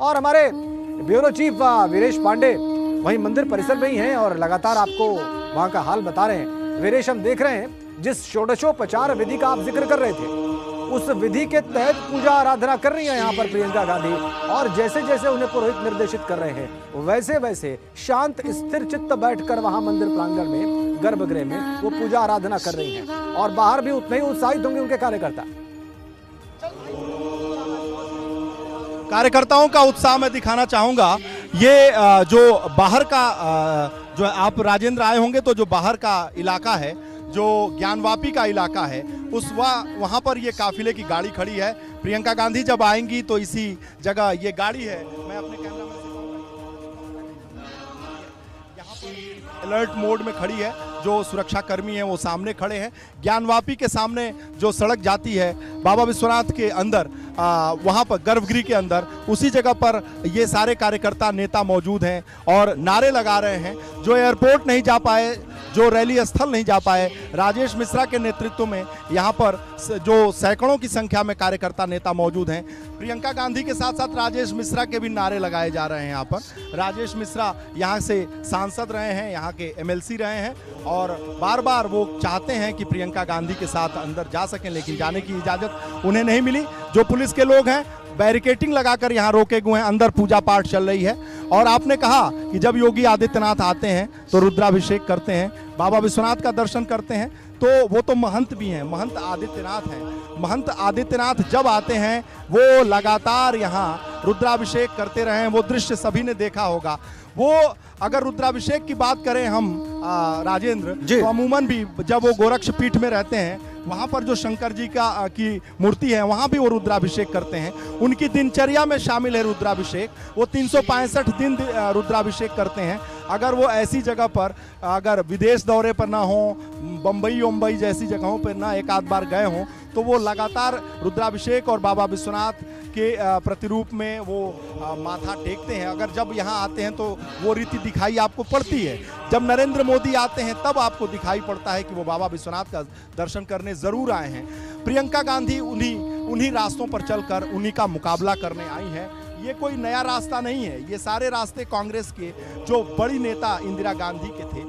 और हमारे bureau chief Viresh Pandey वहीं मंदिर परिसर में ही हैं और लगातार आपको वहां का हाल बता रहे हैं। वीरेश, हम देख रहे हैं जिस षोडशोपचार विधि का आप जिक्र कर रहे थे, उस विधि के तहत पूजा आराधना कर रही है यहाँ पर प्रियंका गांधी, और जैसे जैसे उन्हें पुरोहित निर्देशित कर रहे हैं वैसे वैसे शांत स्थिर चित्त बैठकर वहां मंदिर प्रांगण में, गर्भगृह में वो पूजा आराधना कर रही हैं और बाहर भी उतने ही उत्साहित होंगे उनके कार्यकर्ताओं का उत्साह मैं दिखाना चाहूंगा। ये जो बाहर का जो आप राजेंद्र आए होंगे तो जो बाहर का इलाका है, जो ज्ञानवापी का इलाका है, वहाँ पर ये काफिले की गाड़ी खड़ी है। प्रियंका गांधी जब आएंगी तो इसी जगह ये गाड़ी है। मैं अपने कैमरा मैन यहाँ पर अलर्ट मोड में खड़ी है। जो सुरक्षा कर्मी हैं वो सामने खड़े हैं। ज्ञानवापी के सामने जो सड़क जाती है बाबा विश्वनाथ के अंदर, वहाँ पर गर्भगृह के अंदर, उसी जगह पर ये सारे कार्यकर्ता नेता मौजूद हैं और नारे लगा रहे हैं। जो एयरपोर्ट नहीं जा पाए, जो रैली स्थल नहीं जा पाए, राजेश मिश्रा के नेतृत्व में यहाँ पर जो सैकड़ों की संख्या में कार्यकर्ता नेता मौजूद हैं। प्रियंका गांधी के साथ साथ राजेश मिश्रा के भी नारे लगाए जा रहे हैं यहाँ पर। राजेश मिश्रा यहाँ से सांसद रहे हैं, यहाँ के एमएलसी रहे हैं और बार बार वो चाहते हैं कि प्रियंका गांधी के साथ अंदर जा सकें, लेकिन जाने की इजाज़त उन्हें नहीं मिली। जो पुलिस के लोग हैं बैरिकेटिंग लगाकर यहाँ रोके हुए हैं। अंदर पूजा पाठ चल रही है और आपने कहा कि जब योगी आदित्यनाथ आते हैं तो रुद्राभिषेक करते हैं, बाबा विश्वनाथ का दर्शन करते हैं, तो वो तो महंत भी हैं, महंत आदित्यनाथ हैं। महंत आदित्यनाथ जब आते हैं वो लगातार यहाँ रुद्राभिषेक करते रहे हैं। वो दृश्य सभी ने देखा होगा। वो अगर रुद्राभिषेक की बात करें हम राजेंद्र, तो अमूमन भी जब वो गोरक्ष पीठ में रहते हैं, वहाँ पर जो शंकर जी की मूर्ति है वहाँ भी वो रुद्राभिषेक करते हैं। उनकी दिनचर्या में शामिल है रुद्राभिषेक। वो 365 दिन रुद्राभिषेक करते हैं। अगर वो ऐसी जगह पर, अगर विदेश दौरे पर ना हो, बम्बई जैसी जगहों पर ना एक आध बार गए हों, तो वो लगातार रुद्राभिषेक और बाबा विश्वनाथ के प्रतिरूप में वो माथा टेकते हैं। अगर जब यहाँ आते हैं तो वो रीति दिखाई आपको पड़ती है। जब नरेंद्र मोदी आते हैं तब आपको दिखाई पड़ता है कि वो बाबा विश्वनाथ का दर्शन करने जरूर आए हैं। प्रियंका गांधी उन्हीं रास्तों पर चलकर उन्हीं का मुकाबला करने आई है। ये कोई नया रास्ता नहीं है। ये सारे रास्ते कांग्रेस के जो बड़ी नेता इंदिरा गांधी के थे,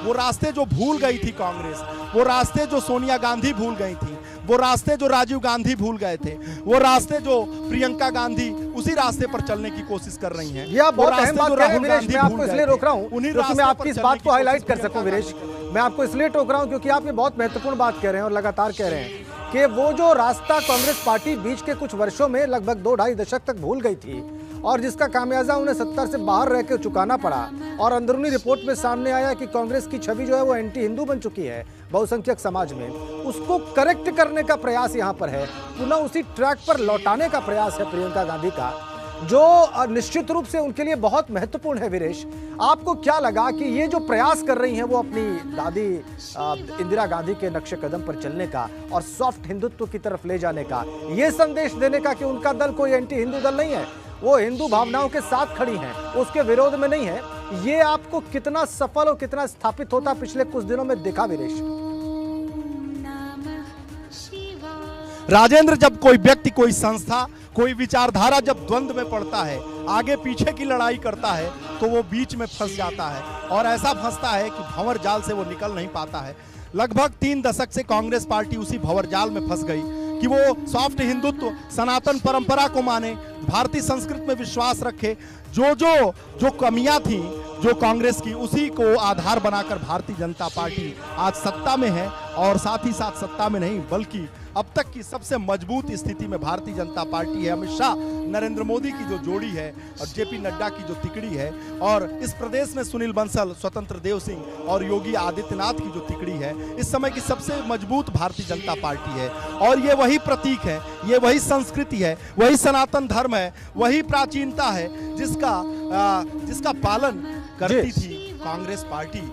वो रास्ते जो भूल गई थी कांग्रेस, वो रास्ते जो सोनिया गांधी भूल गई थी, वो रास्ते जो राजीव गांधी भूल गए थे, वो रास्ते जो प्रियंका गांधी उसी रास्ते पर चलने की कोशिश कर रही हैं। यह बहुत अहम बात कह रहे हैं वीरेश। मैं आपको इसलिए रोक रहा हूं क्योंकि मैं आपकी इस बात को हाईलाइट कर सकूं वीरेश। मैं आपको इसलिए टोक रहा हूं क्योंकि आप ये बहुत महत्वपूर्ण बात कह रहे हैं और लगातार कह रहे हैं कि वो जो रास्ता कांग्रेस पार्टी बीच के कुछ वर्षों में लगभग 2-2.5 दशक तक भूल गई थी और जिसका खामियाजा उन्हें 70 से बाहर रह के चुकाना पड़ा, और अंदरूनी रिपोर्ट में सामने आया कि कांग्रेस की छवि जो है वो एंटी हिंदू बन चुकी है बहुसंख्यक समाज में, उसको करेक्ट करने का प्रयास यहाँ पर है, पुनः उसी ट्रैक पर लौटाने का प्रयास है प्रियंका गांधी का, जो निश्चित रूप से उनके लिए बहुत महत्वपूर्ण है। वीरेश, आपको क्या लगा कि ये जो प्रयास कर रही हैं वो अपनी दादी इंदिरा गांधी के नक्शे कदम पर चलने का और सॉफ्ट हिंदुत्व की तरफ ले जाने का, ये संदेश देने का कि उनका दल कोई एंटी हिंदू दल नहीं है, वो हिंदू भावनाओं के साथ खड़ी हैं, उसके विरोध में नहीं है, ये आपको कितना सफल और कितना स्थापित होता पिछले कुछ दिनों में देखा वीरेश? राजेंद्र, जब कोई व्यक्ति, कोई संस्था, कोई विचारधारा जब द्वंद्व में पड़ता है, आगे पीछे की लड़ाई करता है, तो वो बीच में फंस जाता है और ऐसा फंसता है कि भंवर जाल से वो निकल नहीं पाता है। लगभग 3 दशक से कांग्रेस पार्टी उसी भंवर जाल में फंस गई कि वो सॉफ्ट हिंदुत्व, सनातन परंपरा को माने, भारतीय संस्कृति में विश्वास रखे। जो कमियां थी जो कांग्रेस की, उसी को आधार बनाकर भारतीय जनता पार्टी आज सत्ता में है और साथ ही साथ सत्ता में नहीं बल्कि अब तक की सबसे मजबूत स्थिति में भारतीय जनता पार्टी है। अमित शाह, नरेंद्र मोदी की जो जोड़ी है और जेपी नड्डा की जो तिकड़ी है, और इस प्रदेश में सुनील बंसल, स्वतंत्र देव सिंह और योगी आदित्यनाथ की जो तिकड़ी है, इस समय की सबसे मजबूत भारतीय जनता पार्टी है। और ये वही प्रतीक है, ये वही संस्कृति है, वही सनातन धर्म है, वही प्राचीनता है जिसका पालन करती थी कांग्रेस पार्टी।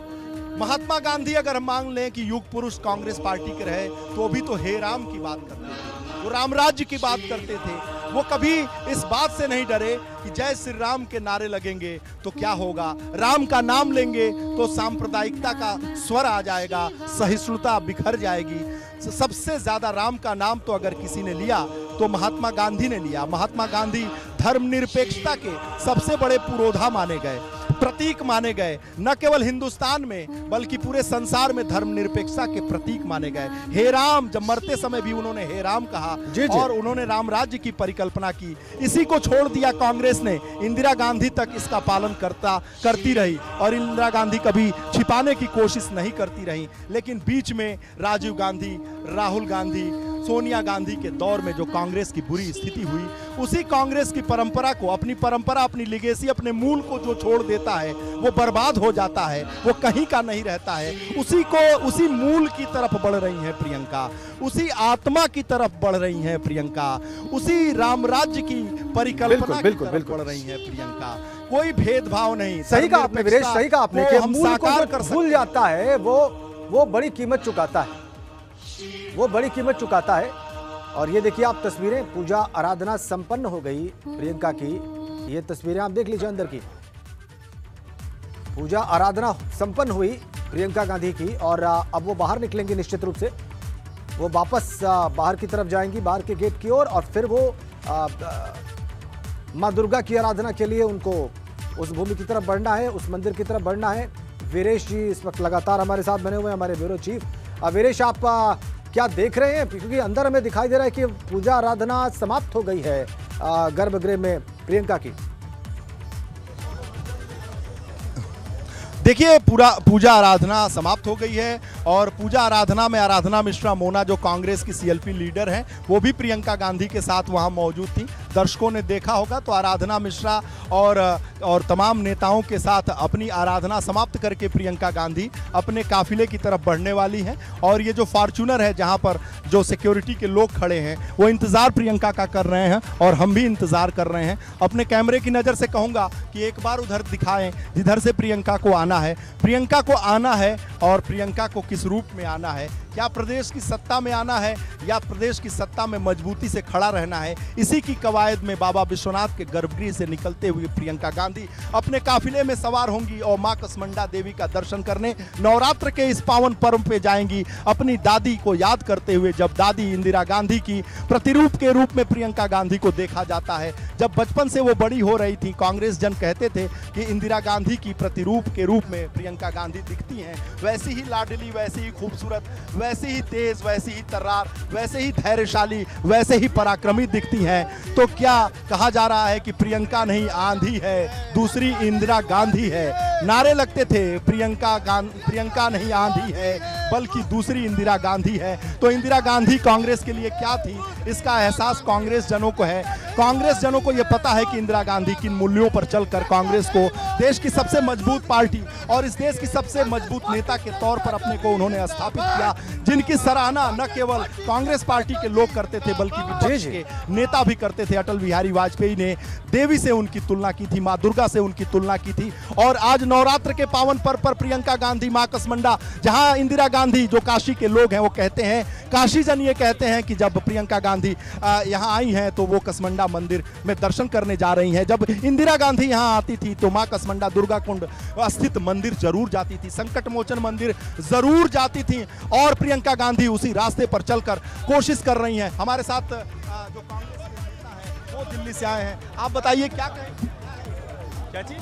महात्मा गांधी अगर हम मान लें कि युग पुरुष कांग्रेस पार्टी के रहे, तो भी तो हे राम की बात करते थे, वो राम राज्य की बात करते थे। वो कभी इस बात से नहीं डरे कि जय श्री राम के नारे लगेंगे तो क्या होगा, राम का नाम लेंगे तो सांप्रदायिकता का स्वर आ जाएगा, सहिष्णुता बिखर जाएगी। सबसे ज्यादा राम का नाम तो अगर किसी ने लिया तो महात्मा गांधी ने लिया। महात्मा गांधी धर्मनिरपेक्षता के सबसे बड़े पुरोधा माने गए, प्रतीक माने गए। न केवल हिंदुस्तान में बल्कि पूरे संसार में धर्मनिरपेक्षता के प्रतीक माने गए। हे राम, जब मरते समय भी उन्होंने हे राम कहा और उन्होंने राम राज्य की परिकल्पना की। इसी को छोड़ दिया कांग्रेस ने, इंदिरा गांधी तक इसका पालन करती रही और इंदिरा गांधी कभी छिपाने की कोशिश नहीं करती रही। लेकिन बीच में राजीव गांधी, राहुल गांधी, सोनिया गांधी के दौर में जो कांग्रेस की बुरी स्थिति हुई, उसी कांग्रेस की परंपरा को, अपनी परंपरा, अपनी लिगेसी, अपने मूल को जो छोड़ देता है वो बर्बाद हो जाता है, वो कहीं का नहीं रहता है। उसी मूल की तरफ बढ़ रही हैं प्रियंका, उसी आत्मा की तरफ बढ़ रही हैं प्रियंका, उसी राम राज्य की परिकल्पना की तरफ बढ़ रही हैं प्रियंका। कोई भेदभाव नहीं। सही कहा आपने वीरेश, सही कहा आपने कि मूल को जो भूल जाता है वो बड़ी कीमत चुकाता है, वो बड़ी कीमत चुकाता है। और ये देखिए आप तस्वीरें, पूजा आराधना संपन्न हो गई प्रियंका की। ये तस्वीरें आप देख लीजिए अंदर की। पूजा आराधना संपन्न हुई प्रियंका गांधी की और अब वो बाहर निकलेंगी निश्चित रूप से। वो वापस बाहर की तरफ जाएंगी, बाहर के गेट की ओर, और फिर वो माँ दुर्गा की आराधना के लिए उनको उस भूमि की तरफ बढ़ना है, उस मंदिर की तरफ बढ़ना है। वीरेश जी इस वक्त लगातार हमारे साथ बने हुए हैं, हमारे ब्यूरो चीफ। वीरेश, आप क्या देख रहे हैं? क्योंकि अंदर हमें दिखाई दे रहा है कि पूजा आराधना समाप्त हो गई है गर्भगृह में प्रियंका की। देखिए, पूजा आराधना समाप्त हो गई है और पूजा आराधना में आराधना मिश्रा मोना, जो कांग्रेस की सीएलपी लीडर हैं, वो भी प्रियंका गांधी के साथ वहां मौजूद थी। दर्शकों ने देखा होगा तो आराधना मिश्रा और तमाम नेताओं के साथ अपनी आराधना समाप्त करके प्रियंका गांधी अपने काफिले की तरफ बढ़ने वाली हैं। और ये जो फॉर्च्यूनर है, जहां पर जो सिक्योरिटी के लोग खड़े हैं, वो इंतजार प्रियंका का कर रहे हैं और हम भी इंतजार कर रहे हैं। अपने कैमरे की नज़र से कहूँगा कि एक बार उधर दिखाएं जिधर से प्रियंका को आना है। प्रियंका को आना है और प्रियंका को किस रूप में आना है? क्या प्रदेश की सत्ता में आना है या प्रदेश की सत्ता में मजबूती से खड़ा रहना है? इसी की कवायद में बाबा विश्वनाथ के गर्भगृह से निकलते हुए प्रियंका गांधी अपने काफिले में सवार होंगी और मां कसमंडा देवी का दर्शन करने नवरात्र के इस पावन पर्व पे जाएंगी, अपनी दादी को याद करते हुए। जब दादी इंदिरा गांधी की प्रतिरूप के रूप में प्रियंका गांधी को देखा जाता है, जब बचपन से वो बड़ी हो रही थी, कांग्रेस जन कहते थे कि इंदिरा गांधी की प्रतिरूप के रूप में प्रियंका गांधी दिखती हैं। वैसी ही लाडली, वैसी ही खूबसूरत, वैसी ही तेज, वैसी ही तर्रार, वैसे ही धैर्यशाली, वैसे ही पराक्रमी दिखती हैं। तो क्या कहा जा रहा है कि प्रियंका नहीं आंधी है, दूसरी इंदिरा गांधी है। नारे लगते थे प्रियंका नहीं आंधी है बल्कि दूसरी इंदिरा गांधी है। तो इंदिरा गांधी कांग्रेस के लिए क्या थी, इसका एहसास कांग्रेस जनों को है। कांग्रेस जनों को यह पता है कि इंदिरा गांधी किन मूल्यों पर चलकर कांग्रेस को देश की सबसे मजबूत पार्टी और इस देश की सबसे मजबूत नेता के तौर पर अपने को उन्होंने स्थापित किया, जिनकी सराहना न केवल कांग्रेस पार्टी के लोग करते थे बल्कि विपक्ष के नेता भी करते थे। अटल बिहारी वाजपेयी ने देवी से उनकी तुलना की थी, माँ दुर्गा से उनकी तुलना की थी। और आज नवरात्र के पावन पर्व पर प्रियंका गांधी, माँ कसमंडा, जहां इंदिरा गांधी, जो काशी के लोग हैं वो कहते हैं, काशी जन ये कहते हैं कि जब प्रियंका गांधी यहाँ आई हैं तो वो कसमंडा मंदिर में दर्शन करने जा रही हैं। जब इंदिरा गांधी यहाँ आती थी तो माँ कसमंडा दुर्गा कुंड स्थित मंदिर जरूर जाती थी, संकट मोचन मंदिर जरूर जाती थी। और प्रियंका गांधी उसी रास्ते पर चलकर कोशिश कर रही हैं। हमारे साथ जो कांग्रेस के नेता हैं वो दिल्ली से आए हैं, आप बताइए क्या कहें? क्या चीज?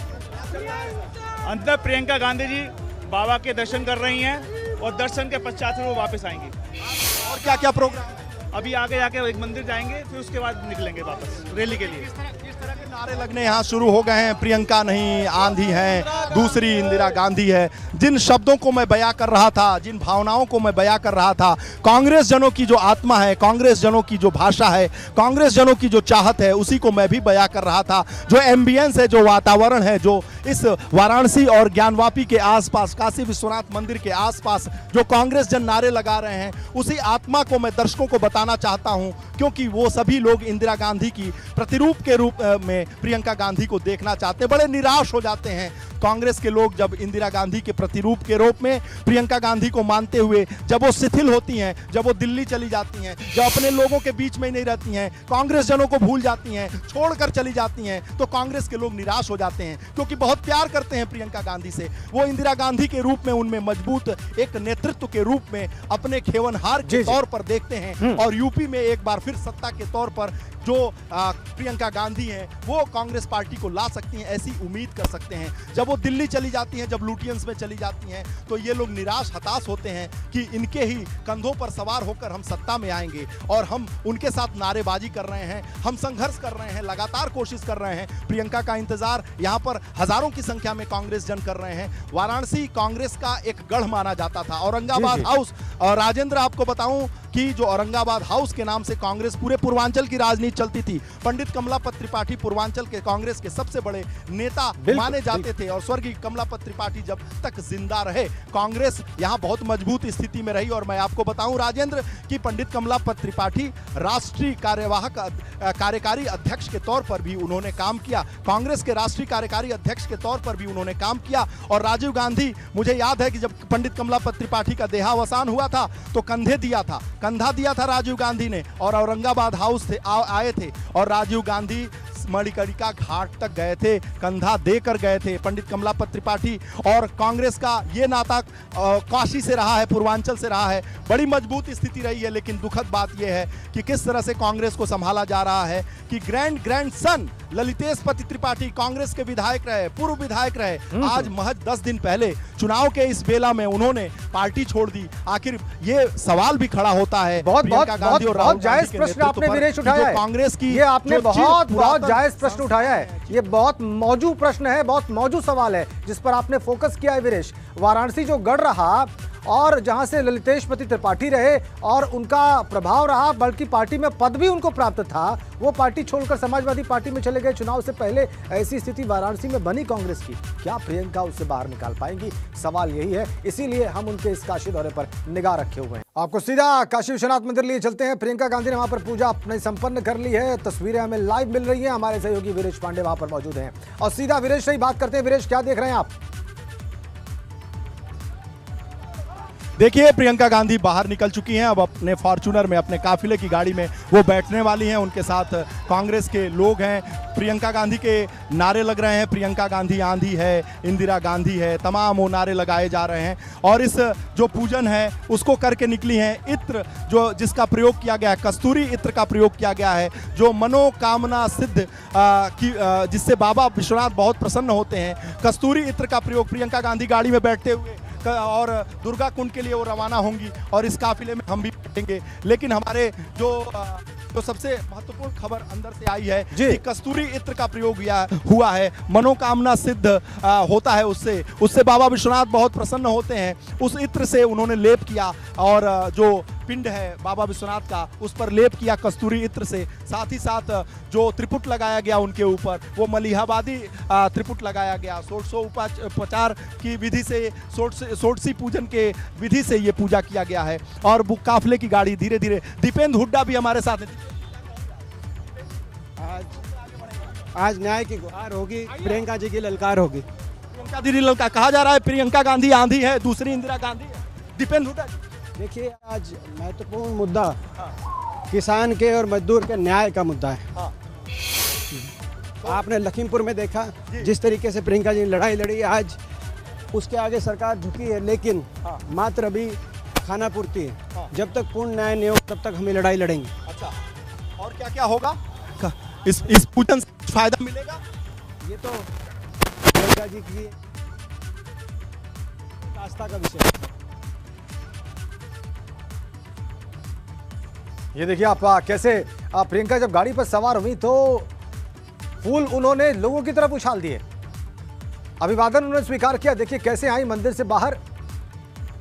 अंदर प्रियंका गांधी जी बाबा के दर्शन कर रही हैं और दर्शन के पश्चात वो वापस आएंगी। और क्या क्या प्रोग्राम? अभी आगे जाके एक मंदिर जाएंगे, फिर उसके बाद निकलेंगे वापस रैली के लिए। किस तरह के नारे लगने यहाँ शुरू हो गए हैं? प्रियंका नहीं आंधी है, दूसरी इंदिरा गांधी है। जिन शब्दों को मैं बयां कर रहा था, जिन भावनाओं को मैं बयां कर रहा था, कांग्रेस जनों की जो आत्मा है, कांग्रेस जनों की जो भाषा है, कांग्रेस जनों की जो चाहत है, उसी को मैं भी बयां कर रहा था। जो एम्बियंस है, जो वातावरण है, जो इस वाराणसी और ज्ञानवापी के आसपास, काशी विश्वनाथ मंदिर के आसपास जो कांग्रेस जन नारे लगा रहे हैं, उसी आत्मा को मैं दर्शकों को बताना चाहता हूं, क्योंकि वो सभी लोग इंदिरा गांधी की प्रतिरूप के रूप में प्रियंका गांधी को देखना चाहते हैं, बड़े निराश हो जाते हैं। कांग्रेस के लोग जब इंदिरा गांधी के प्रतिरूप के रूप में प्रियंका गांधी को मानते हुए जब वो शिथिल होती हैं, जब वो दिल्ली चली जाती हैं, जब अपने लोगों के बीच में ही नहीं रहती हैं, कांग्रेस जनों को भूल जाती हैं, छोड़कर चली जाती हैं, तो कांग्रेस के लोग निराश हो जाते हैं, क्योंकि बहुत प्यार करते हैं प्रियंका गांधी से। वो इंदिरा गांधी के रूप में उनमें मजबूत एक नेतृत्व के रूप में अपने खेवनहार के तौर पर देखते हैं, और यूपी में एक बार फिर सत्ता के तौर पर जो प्रियंका गांधी हैं वो कांग्रेस पार्टी को ला सकती हैं, ऐसी उम्मीद कर सकते हैं। जब वो दिल्ली चली जाती हैं, जब लुटियंस में चली जाती हैं, तो ये लोग निराश हताश होते हैं कि इनके ही कंधों पर सवार होकर हम सत्ता में आएंगे, और हम उनके साथ नारेबाजी कर रहे हैं, हम संघर्ष कर रहे हैं, लगातार कोशिश कर रहे हैं। प्रियंका का इंतजार यहाँ पर हजारों की संख्या में कांग्रेस जन कर रहे हैं। वाराणसी कांग्रेस का एक गढ़ माना जाता था, औरंगाबाद हाउस। और राजेंद्र, आपको बताऊं कि जो औरंगाबाद हाउस के नाम से कांग्रेस पूरे पूर्वांचल की राजनीति चलती थी। पंडित कमलापत त्रिपाठी पूर्वांचल के कांग्रेस के सबसे बड़े नेता माने जाते थे, और स्वर्गीय कमलापत त्रिपाठी जब तक जिंदा रहे कांग्रेस यहाँ बहुत मजबूत स्थिति में रही। और मैं आपको बताऊं राजेंद्र कि पंडित कमलापत त्रिपाठी राष्ट्रीय कार्यकारी अध्यक्ष के तौर पर भी उन्होंने काम किया, कांग्रेस के राष्ट्रीय कार्यकारी अध्यक्ष के तौर पर भी उन्होंने काम किया। और राजीव गांधी, मुझे याद है कि जब पंडित कमलापत त्रिपाठी का देहावसान हुआ था तो कंधा दिया था राजीव गांधी ने, और औरंगाबाद हाउस आए थे, और राजीव गांधी मणिकर्णिका घाट तक गए थे, कंधा देकर गए थे पंडित कमलापत त्रिपाठी। और कांग्रेस का ये नाता काशी से रहा है, पूर्वांचल से रहा है, बड़ी मजबूत स्थिति रही है। लेकिन दुखद बात यह है कि किस तरह से कांग्रेस को संभाला जा रहा है कि ग्रैंड सन ललितेश पति त्रिपाठी कांग्रेस के विधायक रहे, पूर्व विधायक रहे, आज महज 10 दिन पहले चुनाव के इस बेला में उन्होंने पार्टी छोड़ दी। आखिर ये सवाल भी खड़ा होता है, बहुत जायज प्रश्न आपने वीरेश उठाया है, कांग्रेस की, ये आपने बहुत जायज प्रश्न उठाया है, ये बहुत मौजूद प्रश्न है, बहुत मौजूद सवाल है जिस पर आपने फोकस किया है वीरेश। वाराणसी जो गढ़ रहा और जहां से ललितेश पति त्रिपाठी रहे और उनका प्रभाव रहा, बल्कि पार्टी में पद भी उनको प्राप्त था, वो पार्टी छोड़कर समाजवादी पार्टी में चले गए चुनाव से पहले। ऐसी स्थिति वाराणसी में बनी कांग्रेस की, क्या प्रियंका उससे बाहर निकाल पाएंगी? सवाल यही है, इसीलिए हम उनके इस काशी दौरे पर निगाह रखे हुए हैं। आपको सीधा काशी विश्वनाथ मंदिर लिए चलते हैं। प्रियंका गांधी ने वहां पर पूजा अपने संपन्न कर ली है, तस्वीरें हमें लाइव मिल रही है, हमारे सहयोगी वीरेश पांडे वहां पर मौजूद हैं और सीधा वीरेश से ही बात करते हैं। वीरेश, क्या देख रहे हैं आप? देखिए, प्रियंका गांधी बाहर निकल चुकी हैं, अब अपने फॉर्च्यूनर में, अपने काफिले की गाड़ी में वो बैठने वाली हैं। उनके साथ कांग्रेस के लोग हैं। प्रियंका गांधी के नारे लग रहे हैं, प्रियंका गांधी आंधी है, इंदिरा गांधी है, तमाम वो नारे लगाए जा रहे हैं। और इस जो पूजन है उसको करके निकली हैं। इत्र जो जिसका प्रयोग किया गया है, कस्तूरी इत्र का प्रयोग किया गया है, जो मनोकामना सिद्ध जिससे बाबा विश्वनाथ बहुत प्रसन्न होते हैं। कस्तूरी इत्र का प्रयोग प्रियंका गांधी गाड़ी में बैठते हुए और दुर्गा कुंड के लिए वो रवाना होंगी, और इस काफिले में हम भी बैठेंगे। लेकिन हमारे जो सबसे महत्वपूर्ण खबर अंदर से आई है कि कस्तूरी इत्र का प्रयोग हुआ है, मनोकामना सिद्ध होता है उससे बाबा विश्वनाथ बहुत प्रसन्न होते हैं। उस इत्र से उन्होंने लेप किया, और जो पिंड है बाबा विश्वनाथ का उस पर लेप किया कस्तूरी इत्र से। साथ ही साथ जो त्रिपुट लगाया गया उनके ऊपर, वो मलिहाबादी त्रिपुट लगाया गया। षोडशोपचार की विधि से, षोडशी पूजन के विधि से ये पूजा किया गया है। और वो काफिले की गाड़ी धीरे धीरे, दीपेंद्र हुड्डा भी हमारे साथ है। आज न्याय की गुहार होगी, प्रियंका जी की ललकार होगी। प्रियंका जी की ललकार कहा जा रहा है, प्रियंका गांधी आंधी है, दूसरी इंदिरा गांधी है। दीपेंद्र हुड्डा, देखिए, आज महत्वपूर्ण मुद्दा किसान के और मजदूर के न्याय का मुद्दा है। आपने लखीमपुर में देखा जिस तरीके से प्रियंका जी ने लड़ाई लड़ी, आज उसके आगे सरकार झुकी है, लेकिन मात्र अभी खाना पूर्ति है। जब तक पूर्ण न्याय नहीं हो तब तक हम लड़ाई लड़ेंगे। अच्छा, और क्या क्या होगा? इस पूजन से फायदा मिलेगा? ये तो प्रियंका जी की आस्था का विषय है। ये देखिए आप कैसे प्रियंका जब गाड़ी पर सवार हुई तो फूल उन्होंने लोगों की तरफ उछाल दिए, अभिवादन उन्होंने स्वीकार किया। देखिए कैसे आई मंदिर से बाहर,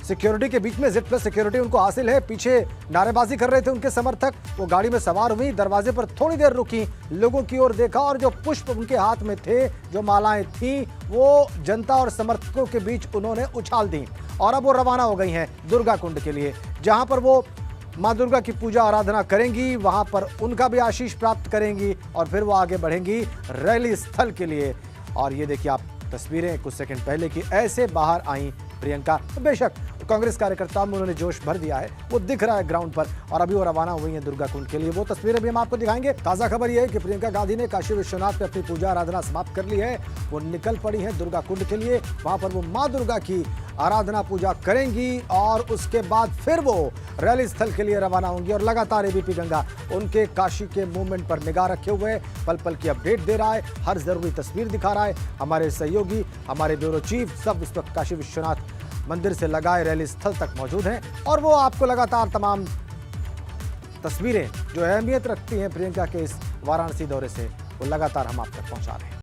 सिक्योरिटी के बीच में, Z+ सिक्योरिटी उनको हासिल है। पीछे नारेबाजी कर रहे थे उनके समर्थक, वो गाड़ी में सवार हुई, दरवाजे पर थोड़ी देर रुकी, लोगों की ओर देखा, और जो पुष्प उनके हाथ में थे, जो मालाएं थी, वो जनता और समर्थकों के बीच उन्होंने उछाल दी। और अब वो रवाना हो गई हैं दुर्गा कुंड के लिए, जहां पर वो माँ दुर्गा की पूजा आराधना करेंगी, वहां पर उनका भी आशीष प्राप्त करेंगी, और फिर वो आगे बढ़ेंगी रैली स्थल के लिए। और ये देखिए आप तस्वीरें कुछ सेकंड पहले की ऐसे बाहर आई प्रियंका। बेशक कांग्रेस कार्यकर्ताओं में उन्होंने जोश भर दिया है, वो दिख रहा है ग्राउंड पर, और अभी वो रवाना हुई हैं दुर्गा कुंड के लिए। वो तस्वीरें भी हम आपको दिखाएंगे। ताजा खबर यह है कि प्रियंका गांधी ने काशी विश्वनाथ में अपनी पूजा आराधना समाप्त कर ली है। वो निकल पड़ी हैं दुर्गा कुंड के लिए। वहां पर वो मां दुर्गा की आराधना पूजा करेंगी और उसके बाद फिर वो रैली स्थल के लिए रवाना होंगी। और लगातार एबीपी गंगा उनके काशी के मूवमेंट पर निगाह रखे हुए पल पल की अपडेट दे रहा है, हर जरूरी तस्वीर दिखा रहा है। हमारे सहयोगी, हमारे ब्यूरो चीफ सब इस वक्त काशी विश्वनाथ मंदिर से लगाए रैली स्थल तक मौजूद हैं और वो आपको लगातार तमाम तस्वीरें जो अहमियत रखती हैं प्रियंका के इस वाराणसी दौरे से, वो लगातार हम आप तक पहुंचा रहे हैं।